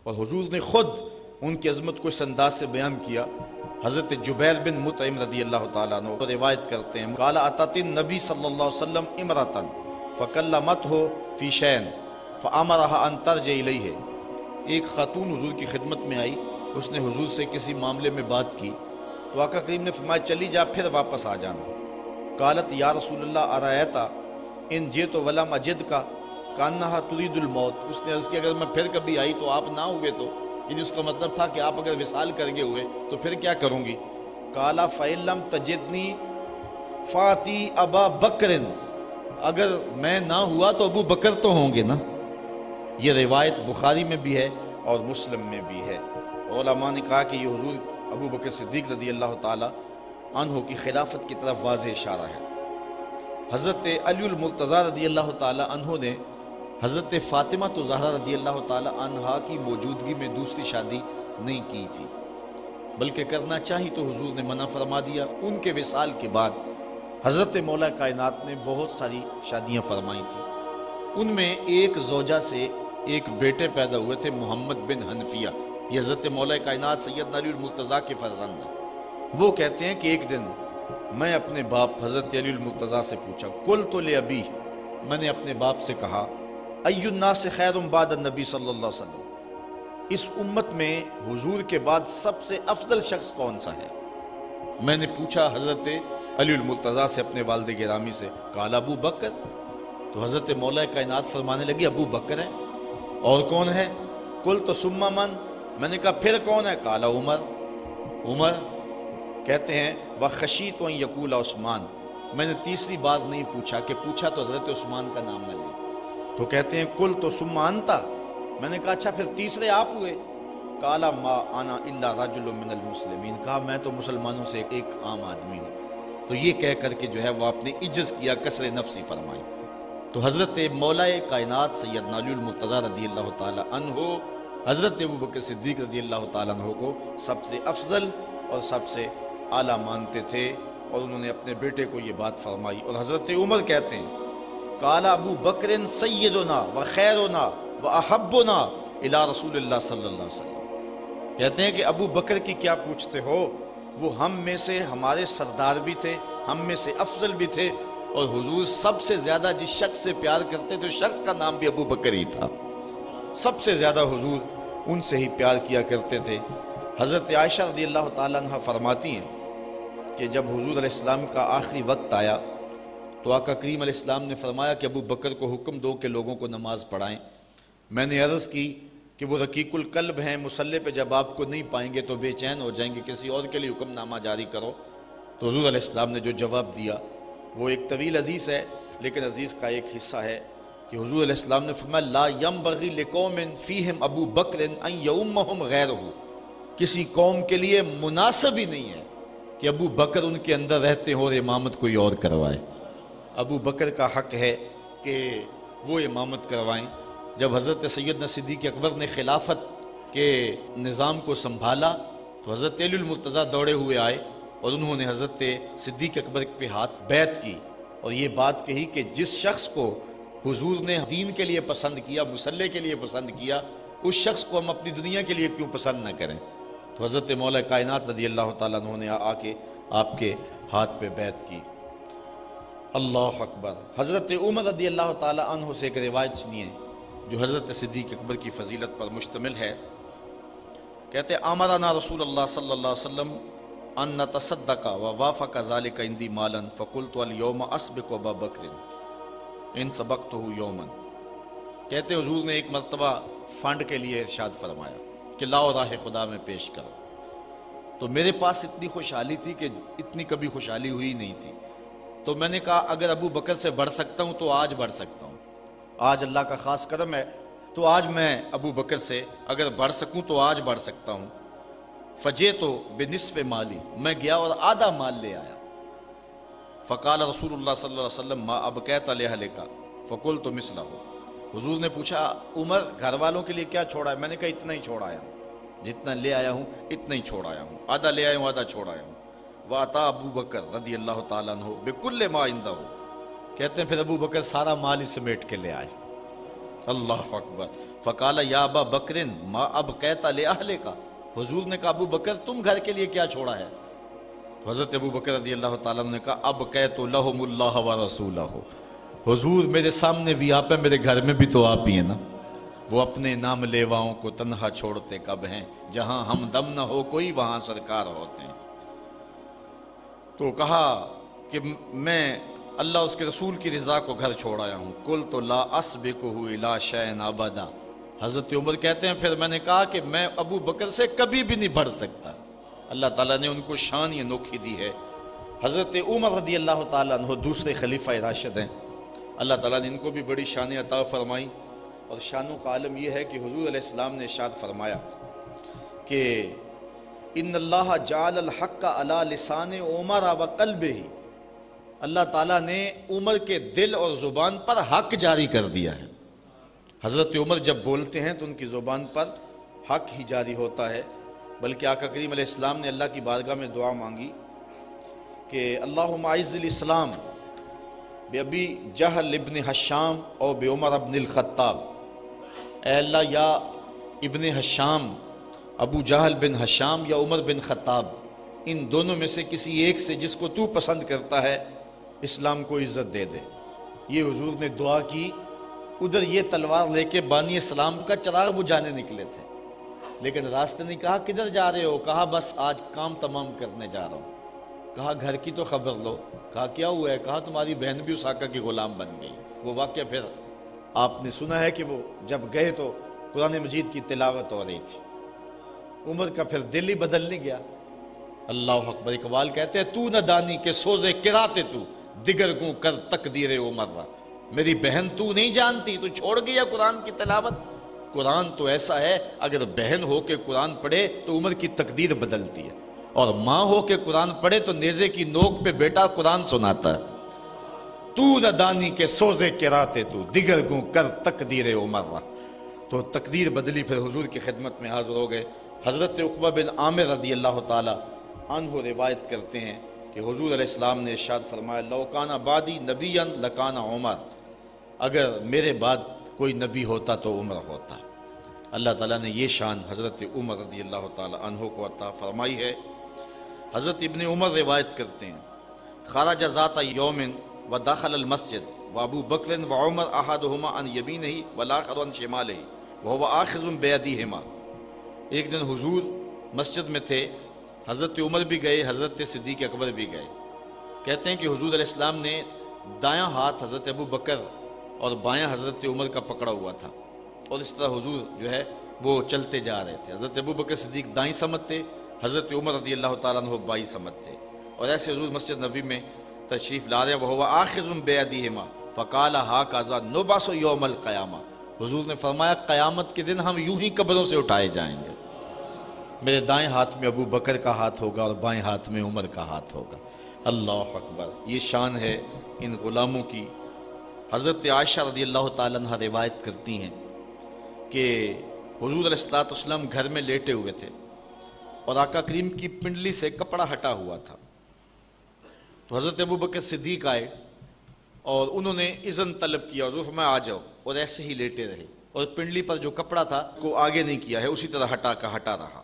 اور حضور نے خود ان کی عظمت کو اس انداز سے بیان کیا۔ حضرت جبیر بن مطعم رضی اللہ تعالیٰ عنہ روایت کرتے ہیں، قال اتت النبی صلی اللہ علیہ وسلم امرأة فکلمتہ فی شیء فامرها ان ترجع الیہ۔ ایک خاتون حضور کی خدمت میں آئی، اس نے حضور سے کسی معاملے میں بات کی تو آقا کریم نے فرمایا چلی جا پھر واپس آ جانا۔ قالت یا رسول اللہ ارایت ان جئت ولم اجدک کانہا ترید الموت۔ اس نے عرض کیا اگر میں پھر کبھی آئی تو آپ نہ ہوئے تو، یعنی اس کا مطلب تھا کہ آپ اگر وصال کر گئے ہوئے تو پھر کیا کروں گی؟ قال فإن لم تجدنی فاتی ابا بکر، اگر میں نہ ہوا تو ابو بکر تو ہوں گے نا۔ یہ روایت بخاری میں بھی ہے اور مسلم میں بھی ہے۔ علماء نے کہا کہ یہ حضور ابو بکر صدیق رضی اللہ تعالی عنہ کی خلافت کی طرف واضح اشارہ ہے۔ حضرت علی المرتضیٰ رضی اللہ تعالی عنہ نے حضرت فاطمہ زہرا رضی اللہ تعالی عنہا کی موجودگی میں دوسری شادی نہیں کی تھی، بلکہ کرنا چاہی تو حضور نے منع فرما دیا۔ ان کے وصال کے بعد حضرت مولا کائنات نے بہت ساری شادیاں فرمائی تھیں، ان میں ایک زوجہ سے ایک بیٹے پیدا ہوئے تھے محمد بن حنفیہ، یہ حضرت مولا کائنات سیدنا علی المرتضیٰ کے فرزند ہیں۔ وہ کہتے ہیں کہ ایک دن میں اپنے باپ حضرت علی المرتضیٰ سے پوچھا، قلت لأبی، میں نے اپنے باپ سے کہا، ای الناس خیر بعد النبی صلی اللہ علیہ وسلم، اس امت میں حضور کے بعد سب سے افضل شخص کون سا ہے؟ میں نے پوچھا حضرت علی المرتضیٰ سے اپنے والد گرامی سے، قال ابو بکر، تو حضرت مولا کائنات فرمانے لگی ابو بکر ہے، اور کون ہے؟ قلت ثم من، میں نے کہا پھر کون ہے؟ قال عمر، عمر کہتے ہیں وخشیت ان یقول عثمان، میں نے تیسری بار نہیں پوچھا کہ پوچھا تو حضرت عثمان کا نام نہ لے، تو کہتے ہیں قلت ثم انت، میں نے کہا اچھا پھر تیسرے آپ ہوئے؟ قال ما انا الا رجل من المسلمین، کہا میں تو مسلمانوں سے ایک عام آدمی ہوں۔ تو یہ کہہ کر کے جو ہے وہ آپ نے عجز کیا، کسر نفسی فرمائی۔ تو حضرت مولا کائنات سیدنا علی المرتضیٰ رضی اللہ تعالی عنہ حضرت ابو بکر صدیق رضی اللہ تعالی عنہ کو سب سے افضل اور سب سے اعلیٰ مانتے تھے، اور انہوں نے اپنے بیٹے کو یہ بات فرمائی۔ اور حضرت عمر کہتے ہیں قال ابو بکر سیدنا و خیرنا و احبنا الی رسول اللہ صلی اللہ علیہ وسلم، کہتے ہیں کہ ابو بکر کی کیا پوچھتے ہو، وہ ہم میں سے ہمارے سردار بھی تھے، ہم میں سے افضل بھی تھے، اور حضور سب سے زیادہ جس شخص سے پیار کرتے تھے اس شخص کا نام بھی ابو بکر ہی تھا، سب سے زیادہ حضور ان سے ہی پیار کیا کرتے تھے۔ حضرت عائشہ رضی اللہ تعالیٰ عنہ فرماتی ہیں کہ جب حضور علیہ السلام کا آخری وقت آیا تو آقا کریم علیہ السلام نے فرمایا کہ ابو بکر کو حکم دو کہ لوگوں کو نماز پڑھائیں۔ میں نے عرض کی کہ وہ رقیق القلب ہیں، مصلی پہ جب آپ کو نہیں پائیں گے تو بے چین ہو جائیں گے، کسی اور کے لیے حکم نامہ جاری کرو۔ تو حضور علیہ السلام نے جو جواب دیا وہ ایک طویل حدیث ہے، لیکن حدیث کا ایک حصہ ہے کہ حضور علیہ السلام نے فرمایا لا ینبغی لقوم فیہم ابو بکر ان یؤمہم غیرہ، کسی قوم کے لیے مناسب ہی نہیں ہے کہ ابو بکر ان کے اندر رہتے ہو اور امامت کوئی اور کروائے۔ ابو بکر کا حق ہے کہ وہ امامت کروائیں۔ جب حضرت سیدنا صدیق اکبر نے خلافت کے نظام کو سنبھالا تو حضرت علی المرتضیٰ دوڑے ہوئے آئے اور انہوں نے حضرت صدیق اکبر پہ ہاتھ بیعت کی اور یہ بات کہی کہ جس شخص کو حضور نے دین کے لیے پسند کیا، مصلی کے لیے پسند کیا، اس شخص کو ہم اپنی دنیا کے لیے کیوں پسند نہ کریں۔ تو حضرت مولا کائنات رضی اللہ تعالیٰ عنہ نے آ کے آپ کے ہاتھ پہ بیعت کی۔ اللہ اکبر۔ حضرت عمر رضی اللہ تعالیٰ عنہ سے ایک روایت سنیے جو حضرت صدیق اکبر کی فضیلت پر مشتمل ہے۔ کہتے امرنا رسول اللہ صلی اللہ علیہ وسلم ان نتصدق ووافق ذلك عندي مالا فقلت اليوم اسبق ابا بکر ان سبقته یوما، کہتے حضور نے ایک مرتبہ فنڈ کے لیے ارشاد فرمایا کہ لاؤ راہ خدا میں پیش کرو، تو میرے پاس اتنی خوشحالی تھی کہ اتنی کبھی خوشحالی ہوئی نہیں تھی، تو میں نے کہا اگر ابو بکر سے بڑھ سکتا ہوں تو آج بڑھ سکتا ہوں، آج اللہ کا خاص کرم ہے تو آج میں ابو بکر سے اگر بڑھ سکوں تو آج بڑھ سکتا ہوں۔ فجئتو بنصف مالی، میں گیا اور آدھا مال لے آیا۔ فقال رسول اللہ صلی اللہ علیہ وسلم ما ابقیت لأہلک فقلت مثلہ، حضور نے پوچھا عمر گھر والوں کے لیے کیا چھوڑا ہے؟ میں نے کہا اتنا ہی چھوڑ آیا ہوں، جتنا لے آیا ہوں اتنا ہی چھوڑ آیا ہوں، آدھا لے آیا ہوں آدھا چھوڑ آیا ہوں۔ وَأَتَى ابو بکر رضی اللہ تعالیٰ عنہ بِكُلِّ مَا عِندَهُ، کہتے ہیں پھر ابو بکر سارا مال ہی سمیٹ کے لے آئے۔ اللہ اکبر۔ فقال یا ابا بکر ما ابقیت لأہلک، حضور نے کہا ابو بکر تم گھر کے لیے کیا چھوڑا ہے؟ حضرت ابو بکر رضی اللہ تعالیٰ عنہ نے کہا ابقیت لہم اللہ ورسولہ، حضور میرے سامنے بھی آپ ہیں، میرے گھر میں بھی تو آپ ہی ہیں نا۔ وہ اپنے نام لیواؤں کو تنہا چھوڑتے کب ہیں، جہاں ہم دم نہ ہو کوئی وہاں سرکار ہوتے ہیں۔ تو کہا کہ میں اللہ اس کے رسول کی رضا کو گھر چھوڑ آیا ہوں۔ قلت لا اسبقہ الی شیء ابدا، حضرت عمر کہتے ہیں پھر میں نے کہا کہ میں ابو بکر سے کبھی بھی نہیں بڑھ سکتا۔ اللہ تعالیٰ نے ان کو شان یہ انوکھی دی ہے۔ حضرت عمر رضی اللہ تعالیٰ عنہ دوسرے خلیفہ راشد ہیں، اللہ تعالیٰ نے ان کو بھی بڑی شان عطا فرمائی، اور شانوں کا عالم یہ ہے کہ حضور علیہ السلام نے ارشاد فرمایا کہ ان اللہ جعل الحق علی لسان عمر وقلبہ، اللہ تعالیٰ نے عمر کے دل اور زبان پر حق جاری کر دیا ہے۔ حضرت عمر جب بولتے ہیں تو ان کی زبان پر حق ہی جاری ہوتا ہے، بلکہ آقا کریم علیہ السلام نے اللہ کی بارگاہ میں دعا مانگی کہ اللہم اعز الاسلام بأبی جہل ابن حشام اور بعمر ابن الخطاب، اے اللہ یا ابن حشام، ابو جہل بن حشام یا عمر بن خطاب، ان دونوں میں سے کسی ایک سے جس کو تو پسند کرتا ہے اسلام کو عزت دے دے۔ یہ حضور نے دعا کی، ادھر یہ تلوار لے کے بانی اسلام کا چراغ بجھانے نکلے تھے، لیکن راستے نے کہا کدھر جا رہے ہو؟ کہا بس آج کام تمام کرنے جا رہا ہوں۔ کہا گھر کی تو خبر لو۔ کہا کیا ہوا ہے؟ کہا تمہاری بہن بھی اس آقا کی غلام بن گئی۔ وہ واقعہ پھر آپ نے سنا ہے کہ وہ جب گئے تو قرآن مجید کی تلاوت ہو رہی تھی، عمر کا پھر دل ہی بدل نہیں گیا۔ اللہ اکبر۔ اقبال کہتے ہیں تو نہ دانی کے سوزے کراتے تو دیگر گوں کر تقدیر عمر را، میری بہن تو نہیں جانتی، تو چھوڑ گیا قرآن کی تلاوت۔ قرآن تو ایسا ہے اگر بہن ہو کے قرآن پڑھے تو عمر کی تقدیر بدلتی ہے، اور ماں ہو کے قرآن پڑھے تو نیزے کی نوک پہ بیٹا قرآن سناتا ہے۔ تو نہ دانی کے سوزے کراتے تو دیگر گوں کر تقدیر عمر را، تو تقدیر بدلی، پھر حضور کی خدمت میں حاضر ہو گئے۔ حضرت عقبہ بن عامر رضی اللہ تعالی عنہ روایت کرتے ہیں کہ حضور علیہ السلام نے ارشاد فرمایا لو کان بعدی نبیا لکان عمر، اگر میرے بعد کوئی نبی ہوتا تو عمر ہوتا۔ اللہ تعالیٰ نے یہ شان حضرت عمر رضی اللہ تعالی عنہ کو عطا فرمائی ہے۔ حضرت ابن عمر روایت کرتے ہیں خرج ذات یوم ودخل المسجد وابو بکر وعمر احدہما عن یمینہ والآخر عن شمالہ وهو آخذ بیدیہما، ایک دن حضور مسجد میں تھے، حضرت عمر بھی گئے، حضرت صدیق اکبر بھی گئے۔ کہتے ہیں کہ حضور علیہ السلام نے دایاں ہاتھ حضرت ابو بکر اور بایاں حضرت عمر کا پکڑا ہوا تھا، اور اس طرح حضور جو ہے وہ چلتے جا رہے تھے۔ حضرت ابو بکر صدیق دائیں سمت تھے، حضرت عمر رضی اللہ تعالیٰ عنہ بائیں سمت تھے، اور ایسے حضور مسجد نبوی میں تشریف لا رہے ہیں۔ وَهُوَ آخِذٌ بِيَدِيهِمَا فَقَالَ هَكَذَا نُبْعَثُ يَوْمَ الْقِيَامَةِ، حضور نے فرمایا قیامت کے دن ہم یوں ہی قبروں سے اٹھائے جائیں گے، میرے دائیں ہاتھ میں ابو بکر کا ہاتھ ہوگا اور بائیں ہاتھ میں عمر کا ہاتھ ہوگا۔ اللہ اکبر۔ یہ شان ہے ان غلاموں کی۔ حضرت عائشہ رضی اللہ تعالیٰ عنہ روایت کرتی ہیں کہ حضور علیہ السلام گھر میں لیٹے ہوئے تھے اور آقا کریم کی پنڈلی سے کپڑا ہٹا ہوا تھا، تو حضرت ابو بکر صدیق آئے اور انہوں نے اذن طلب کیا، حضور فرمایا آ جاؤ، اور ایسے ہی لیٹے رہے، اور پنڈلی پر جو کپڑا تھا کو آگے نہیں کیا ہے، اسی طرح ہٹا رہا۔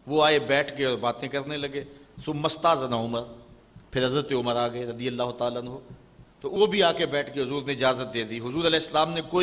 وہ آئے، بیٹھ گئے اور باتیں کرنے لگے۔ ثم استاذن عمر، پھر حضرت عمر آ گئے رضی اللہ تعالیٰ عنہ، تو وہ بھی آ کے بیٹھ کے حضور نے اجازت دے دی۔ حضور علیہ السلام نے کوئی